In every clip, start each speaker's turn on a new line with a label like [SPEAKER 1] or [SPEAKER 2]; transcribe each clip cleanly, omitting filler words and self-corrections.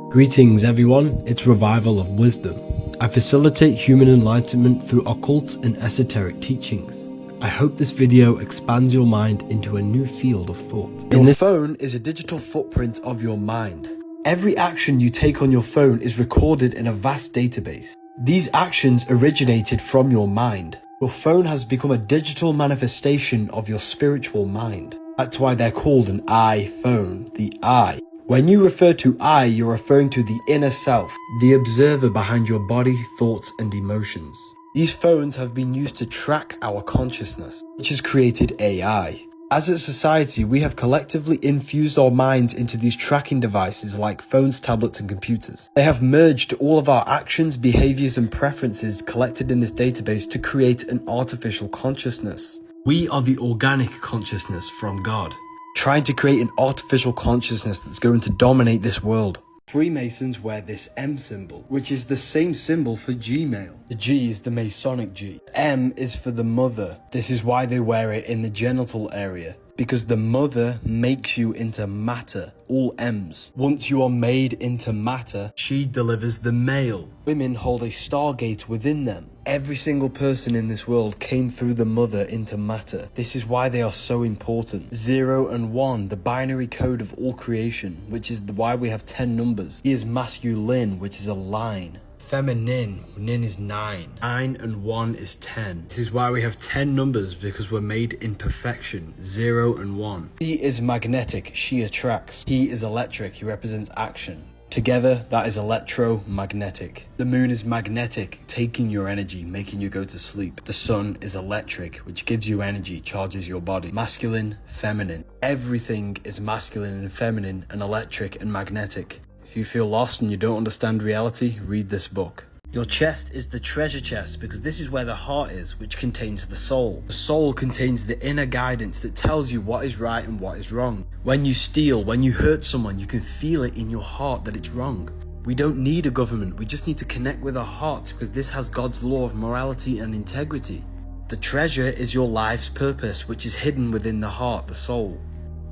[SPEAKER 1] Greetings everyone, it's Revival of Wisdom. I facilitate human enlightenment through occult and esoteric teachings. I hope this video expands your mind into a new field of thought. Your phone is a digital footprint of your mind. Every action you take on your phone is recorded in a vast database. These actions originated from your mind. Your phone has become a digital manifestation of your spiritual mind. That's why they're called an iPhone, the I. When you refer to I, you're referring to the inner self, the observer behind your body, thoughts, and emotions. These phones have been used to track our consciousness, which has created AI. As a society, we have collectively infused our minds into these tracking devices like phones, tablets, and computers. They have merged all of our actions, behaviors, and preferences collected in this database to create an artificial consciousness. We are the organic consciousness from God, trying to create an artificial consciousness that's going to dominate this world. Freemasons wear this M symbol, which is the same symbol for Gmail. The G is the Masonic G. M is for the mother. This is why they wear it in the genital area, because the mother makes you into matter, all M's. Once you are made into matter, she delivers the male. Women hold a stargate within them. Every single person in this world came through the mother into matter. This is why they are so important. 0 and 1, the binary code of all creation, which is why we have 10 numbers. He is masculine, which is a line. Feminine, nin is 9. 9 and 1 is 10. This is why we have 10 numbers, because we're made in perfection. 0 and 1. He is magnetic, she attracts. He is electric, he represents action. Together, that is electromagnetic. The moon is magnetic, taking your energy, making you go to sleep. The sun is electric, which gives you energy, charges your body. Masculine, feminine. Everything is masculine and feminine and electric and magnetic. If you feel lost and you don't understand reality, read this book. Your chest is the treasure chest because this is where the heart is, which contains the soul. The soul contains the inner guidance that tells you what is right and what is wrong. When you steal, when you hurt someone, you can feel it in your heart that it's wrong. We don't need a government, we just need to connect with our hearts because this has God's law of morality and integrity. The treasure is your life's purpose, which is hidden within the heart, the soul.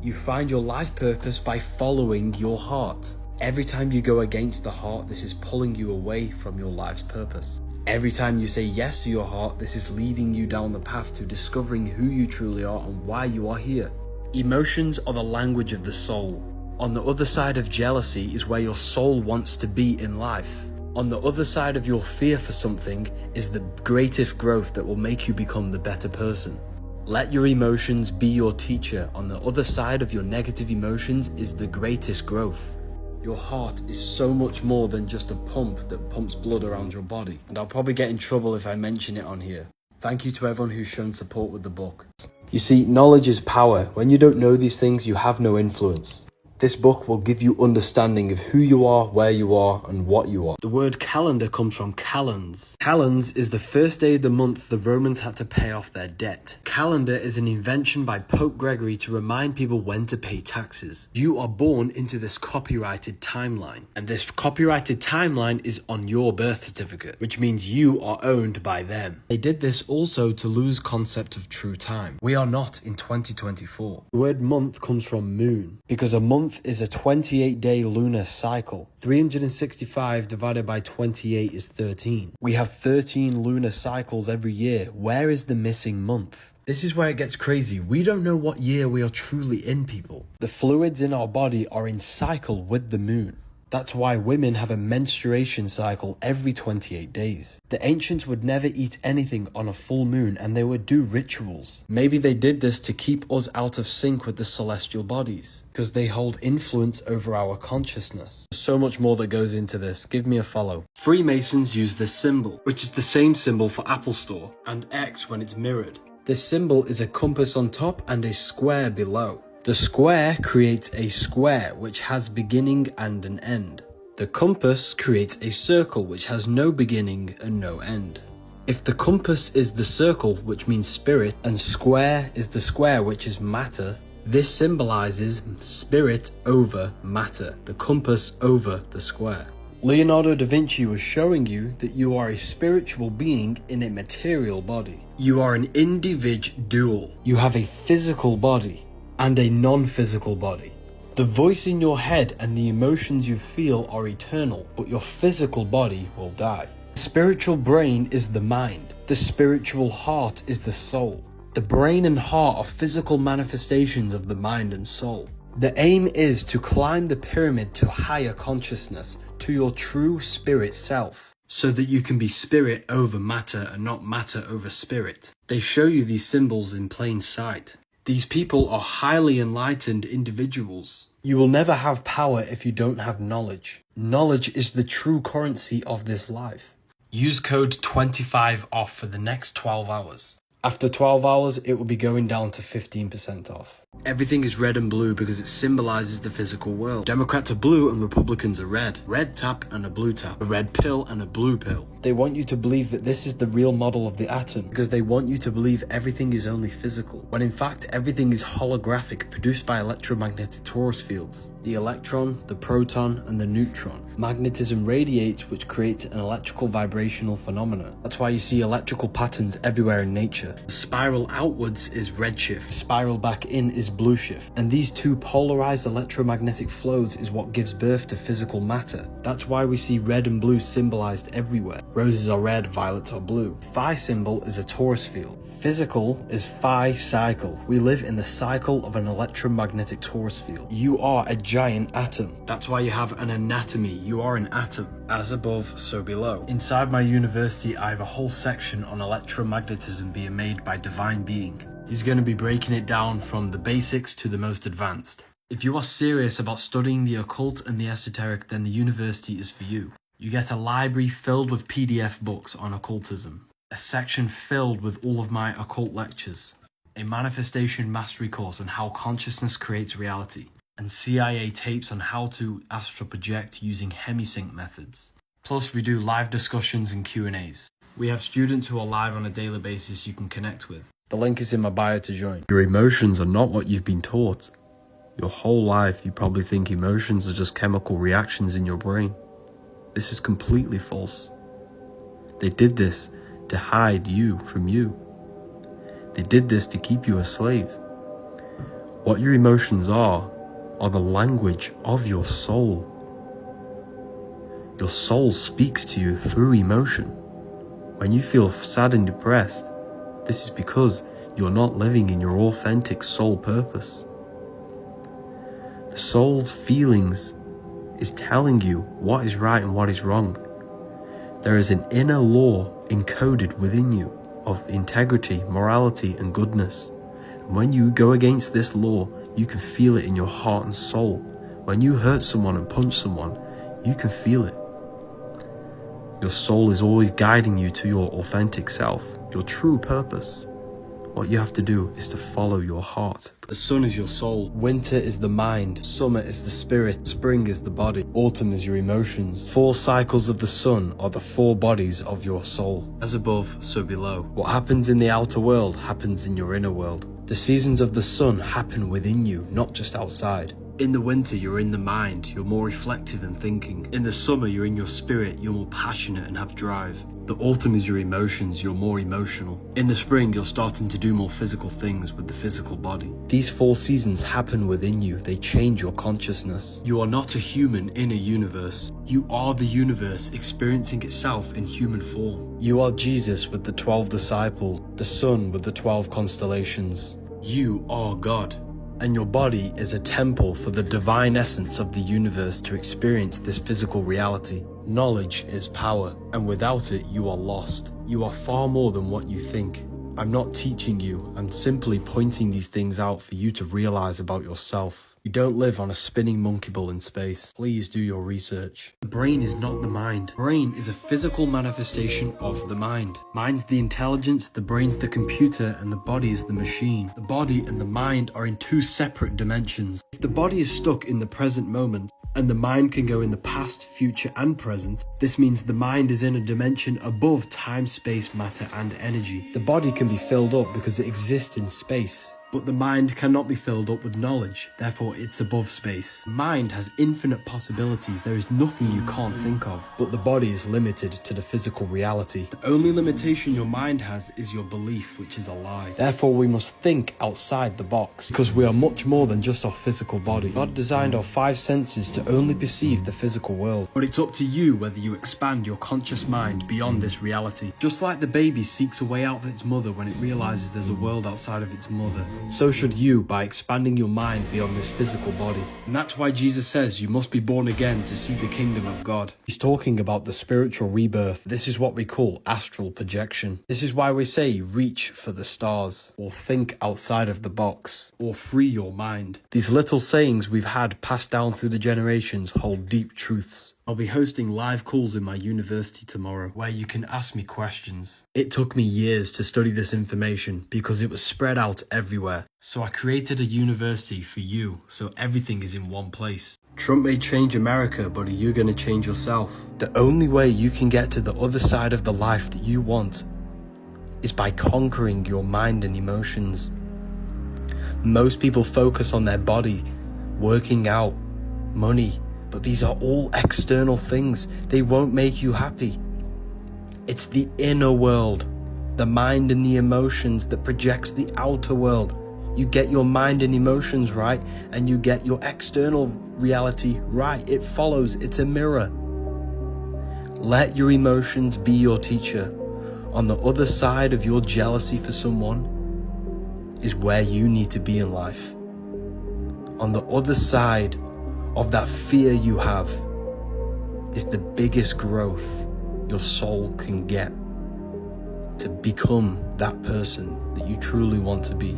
[SPEAKER 1] You find your life purpose by following your heart. Every time you go against the heart, this is pulling you away from your life's purpose. Every time you say yes to your heart, this is leading you down the path to discovering who you truly are and why you are here. Emotions are the language of the soul. On the other side of jealousy is where your soul wants to be in life. On the other side of your fear for something is the greatest growth that will make you become the better person. Let your emotions be your teacher. On the other side of your negative emotions is the greatest growth. Your heart is so much more than just a pump that pumps blood around your body. And I'll probably get in trouble if I mention it on here. Thank you to everyone who's shown support with the book. You see, knowledge is power. When you don't know these things, you have no influence. This book will give you understanding of who you are, where you are, and what you are. The word calendar comes from calends. Calends is the first day of the month the Romans had to pay off their debt. Calendar is an invention by Pope Gregory to remind people when to pay taxes. You are born into this copyrighted timeline, and this copyrighted timeline is on your birth certificate, which means you are owned by them. They did this also to lose concept of true time. We are not in 2024. The word month comes from moon, because a month is a 28-day lunar cycle. 365 divided by 28 is 13. We have 13 lunar cycles every year. Where is the missing month? This is where it gets crazy. We don't know what year we are truly in, people. The fluids in our body are in cycle with the moon. That's why women have a menstruation cycle every 28 days. The ancients would never eat anything on a full moon and they would do rituals. Maybe they did this to keep us out of sync with the celestial bodies, because they hold influence over our consciousness. There's so much more that goes into this. Give me a follow. Freemasons use this symbol, which is the same symbol for Apple Store, and X when it's mirrored. This symbol is a compass on top and a square below. The square creates a square which has beginning and an end. The compass creates a circle which has no beginning and no end. If the compass is the circle, which means spirit, and square is the square, which is matter, this symbolizes spirit over matter, the compass over the square. Leonardo da Vinci was showing you that you are a spiritual being in a material body. You are an individual. You have a physical body and a non-physical body. The voice in your head and the emotions you feel are eternal, but your physical body will die. The spiritual brain is the mind. The spiritual heart is the soul. The brain and heart are physical manifestations of the mind and soul. The aim is to climb the pyramid to higher consciousness, to your true spirit self, so that you can be spirit over matter and not matter over spirit. They show you these symbols in plain sight. These people are highly enlightened individuals. You will never have power if you don't have knowledge. Knowledge is the true currency of this life. Use code 25 off for the next 12 hours. After 12 hours, it will be going down to 15% off. Everything is red and blue because it symbolizes the physical world. Democrats are blue and Republicans are red. Red tap and a blue tap. A red pill and a blue pill. They want you to believe that this is the real model of the atom because they want you to believe everything is only physical, when in fact everything is holographic, produced by electromagnetic torus fields. The electron, the proton, and the neutron. Magnetism radiates, which creates an electrical vibrational phenomena. That's why you see electrical patterns everywhere in nature. The spiral outwards is redshift. The spiral back in is blue shift. And these two polarized electromagnetic flows is what gives birth to physical matter. That's why we see red and blue symbolized everywhere. Roses are red, violets are blue. Phi symbol is a torus field. Physical is phi cycle. We live in the cycle of an electromagnetic torus field. You are a giant atom. That's why you have an anatomy. You are an atom. As above, so below. Inside my university, I have a whole section on electromagnetism being made by divine being. He's going to be breaking it down from the basics to the most advanced. If you are serious about studying the occult and the esoteric, then the university is for you. You get a library filled with PDF books on occultism, a section filled with all of my occult lectures, a manifestation mastery course on how consciousness creates reality, and CIA tapes on how to astral project using hemisync methods. Plus we do live discussions and Q&As. We have students who are live on a daily basis you can connect with. The link is in my bio to join. Your emotions are not what you've been taught. Your whole life you probably think emotions are just chemical reactions in your brain. This is completely false. They did this to hide you from you. They did this to keep you a slave. What your emotions are the language of your soul. Your soul speaks to you through emotion. When you feel sad and depressed, this is because you're not living in your authentic soul purpose. The soul's feelings is telling you what is right and what is wrong. There is an inner law encoded within you of integrity, morality, and goodness. And when you go against this law, you can feel it in your heart and soul. When you hurt someone and punch someone, you can feel it. Your soul is always guiding you to your authentic self, your true purpose. What you have to do is to follow your heart. The sun is your soul. Winter is the mind. Summer is the spirit. Spring is the body. Autumn is your emotions. 4 cycles of the sun are the 4 bodies of your soul. As above, so below. What happens in the outer world happens in your inner world. The seasons of the sun happen within you, not just outside. In the winter, you're in the mind, you're more reflective and thinking. In the summer, you're in your spirit, you're more passionate and have drive. The autumn is your emotions, you're more emotional. In the spring, you're starting to do more physical things with the physical body. These 4 seasons happen within you, they change your consciousness. You are not a human in a universe. You are the universe experiencing itself in human form. You are Jesus with the 12 disciples, the sun with the 12 constellations. You are God. And your body is a temple for the divine essence of the universe to experience this physical reality. Knowledge is power, and without it you are lost. You are far more than what you think. I'm not teaching you, I'm simply pointing these things out for you to realize about yourself. You don't live on a spinning monkey ball in space. Please do your research. The brain is not the mind. Brain is a physical manifestation of the mind. Mind's the intelligence, the brain's the computer, and the body is the machine. The body and the mind are in 2 separate dimensions. If the body is stuck in the present moment, and the mind can go in the past, future, and present, this means the mind is in a dimension above time, space, matter, and energy. The body can be filled up because it exists in space. But the mind cannot be filled up with knowledge, therefore it's above space. Mind has infinite possibilities, there is nothing you can't think of. But the body is limited to the physical reality. The only limitation your mind has is your belief, which is a lie. Therefore we must think outside the box, because we are much more than just our physical body. God designed our 5 senses to only perceive the physical world. But it's up to you whether you expand your conscious mind beyond this reality. Just like the baby seeks a way out of its mother when it realizes there's a world outside of its mother, so should you by expanding your mind beyond this physical body. And that's why Jesus says you must be born again to see the kingdom of God. He's talking about the spiritual rebirth. This is what we call astral projection. This is why we say reach for the stars, or think outside of the box, or free your mind. These little sayings we've had passed down through the generations hold deep truths. I'll be hosting live calls in my university tomorrow where you can ask me questions. It took me years to study this information because it was spread out everywhere. So I created a university for you, so everything is in one place. Trump may change America, but are you going to change yourself? The only way you can get to the other side of the life that you want is by conquering your mind and emotions. Most people focus on their body, working out, money, but these are all external things. They won't make you happy. It's the inner world, the mind and the emotions that projects the outer world. You get your mind and emotions right, and you get your external reality right. It follows, it's a mirror. Let your emotions be your teacher. On the other side of your jealousy for someone is where you need to be in life. On the other side of that fear you have is the biggest growth your soul can get to become that person that you truly want to be.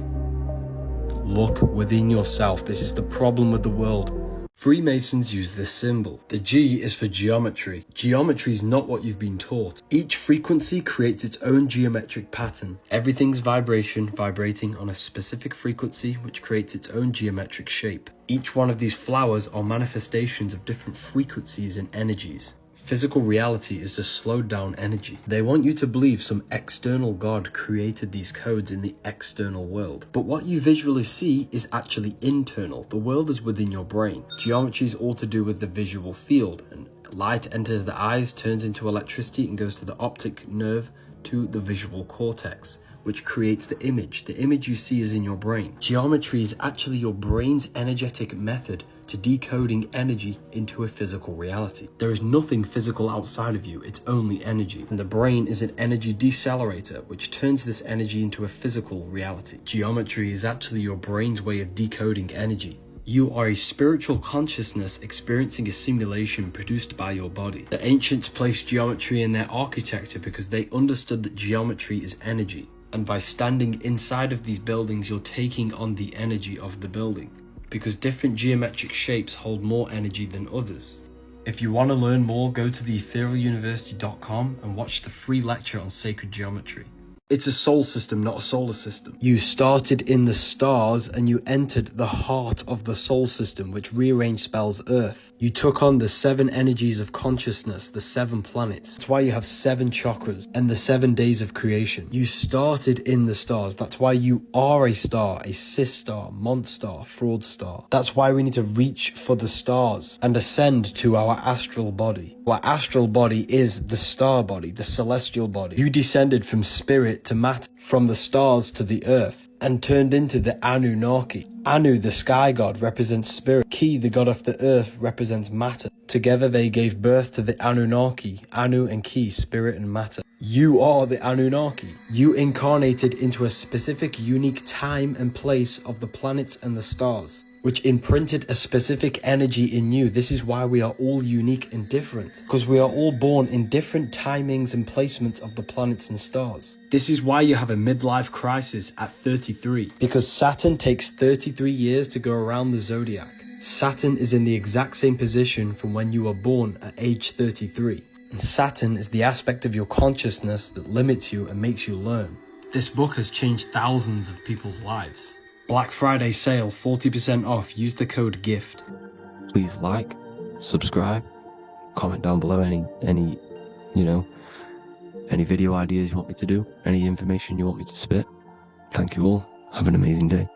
[SPEAKER 1] Look within yourself. This is the problem with the world. Freemasons use this symbol. The G is for geometry. Geometry is not what you've been taught. Each frequency creates its own geometric pattern. Everything's vibration vibrating on a specific frequency which creates its own geometric shape. Each one of these flowers are manifestations of different frequencies and energies. Physical reality is just slowed down energy. They want you to believe some external God created these codes in the external world. But what you visually see is actually internal. The world is within your brain. Geometry is all to do with the visual field, and light enters the eyes, turns into electricity, and goes to the optic nerve to the visual cortex, which creates the image. The image you see is in your brain. Geometry is actually your brain's energetic method to decoding energy into a physical reality. There is nothing physical outside of you, it's only energy. And the brain is an energy decelerator, which turns this energy into a physical reality. Geometry is actually your brain's way of decoding energy. You are a spiritual consciousness experiencing a simulation produced by your body. The ancients placed geometry in their architecture because they understood that geometry is energy. And by standing inside of these buildings, you're taking on the energy of the building, because different geometric shapes hold more energy than others. If you want to learn more, go to the etherealuniversity.com and watch the free lecture on sacred geometry. It's a soul system, not a solar system. You started in the stars and you entered the heart of the soul system, which rearranged spells Earth. You took on the 7 energies of consciousness, the 7 planets. That's why you have 7 chakras and the 7 days of creation. You started in the stars. That's why you are a star, a cis star, monster, fraud star. That's why we need to reach for the stars and ascend to our astral body. Our astral body is the star body, the celestial body. You descended from spirit to matter, from the stars to the earth, and turned into the Anunnaki. Anu, the sky god, represents spirit. Ki, the god of the earth, represents matter. Together they gave birth to the Anunnaki. Anu and Ki, spirit and matter. You are the Anunnaki. You incarnated into a specific unique time and place of the planets and the stars, which imprinted a specific energy in you. This is why we are all unique and different, because we are all born in different timings and placements of the planets and stars. This is why you have a midlife crisis at 33, because Saturn takes 33 years to go around the zodiac. Saturn is in the exact same position from when you were born at age 33. And Saturn is the aspect of your consciousness that limits you and makes you learn. This book has changed thousands of people's lives. Black Friday sale, 40% off. Use the code GIFT.
[SPEAKER 2] Please like, subscribe, comment down below any video ideas you want me to do, any information you want me to spit. Thank you all. Have an amazing day.